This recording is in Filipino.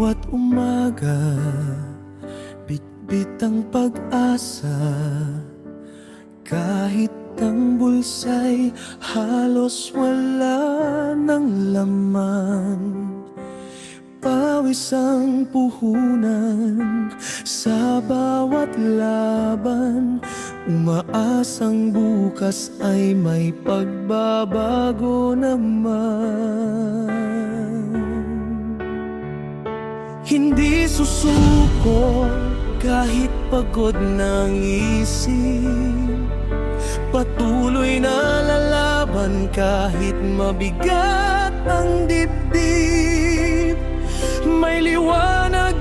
bawat umaga, bitbit ang pag-asa. Kahit ang bulsa'y halos wala ng laman, pawis ang puhunan sa bawat laban. Umaasang bukas ay may pagbabago naman. Hindi susuko kahit pagod ng isip, patuloy na lalaban kahit mabigat ang dibdib. May liwanag